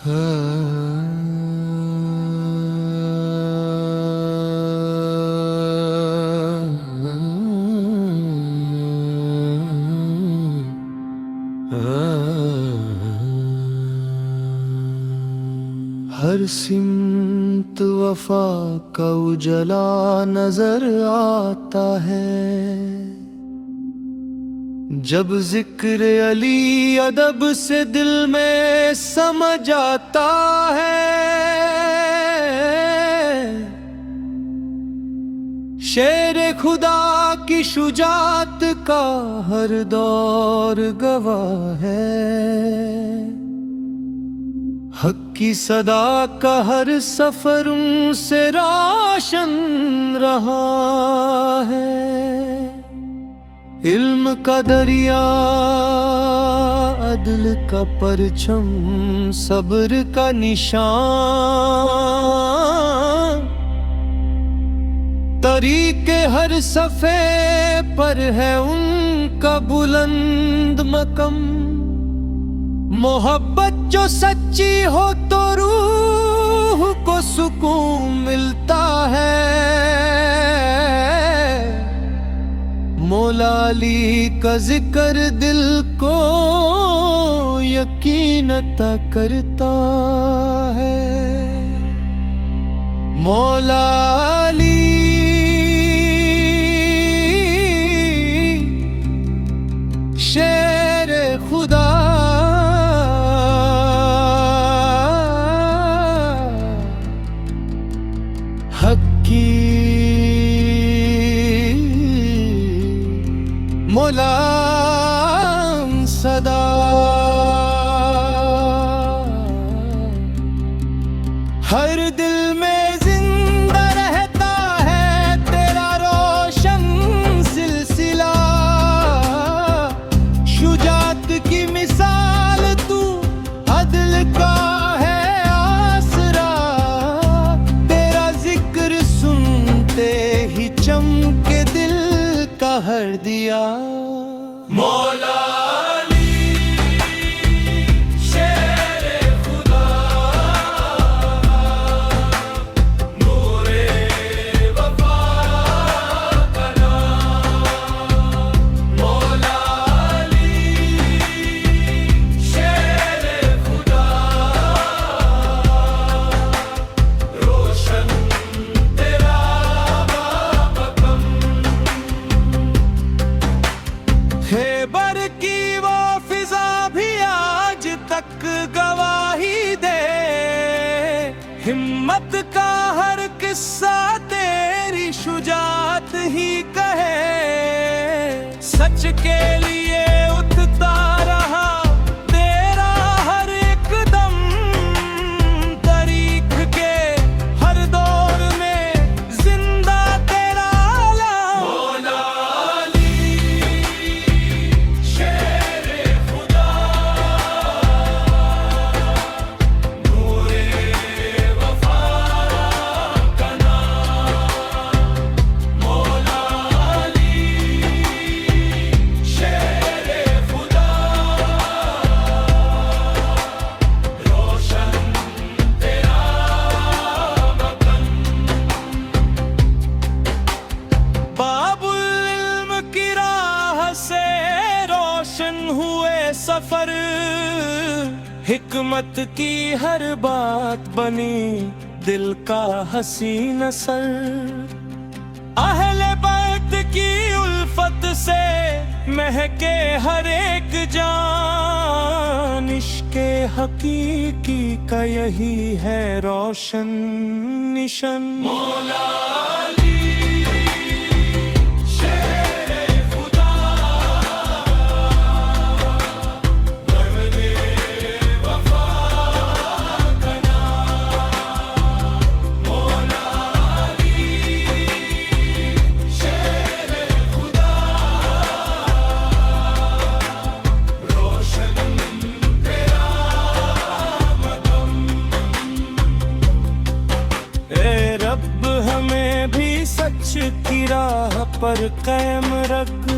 हर सिमत वफा का उजला नजर आता है, जब जिक्र अली अदब से दिल में समझ आता है। शेर खुदा की शुजात का हर दौर गवाह है, हक की सदा का हर सफर उनसे रोशन रहा है। इल्म का दरिया, अदल का परचम, सब्र का निशान, तरीके हर सफ़े पर है उनका बुलंद मकम। मोहब्बत जो सच्ची हो तो रूह को सुकून मिलता है। मौला अली का जिक्र दिल को यकीन अता करता है। मौला अली शेर खुदा, हकी मुलाम सदा। हर दिल में जिंदा रहता है तेरा रोशन सिलसिला। शुजात की मिसाल तू, अदल का है आसरा। तेरा जिक्र सुनते ही चमके दिल का हर दिया। मौला खैबर की वो फिजा भी आज तक गवाही दे। हिम्मत का हर किस्सा तेरी शुजात ही कहे। सच के लिए उठता रहा तेरा हर एक दम। तारीख के हर दौर में जिंदा तेरा आलम। मौला हुए सफर, हिकमत की हर बात बनी दिल का हसीन असर। अहले बैत की उल्फत से महके हर एक जान। इश्क़े हकीकी का यही है रोशन निशन। मौला हमें भी सच की राह पर कायम रख।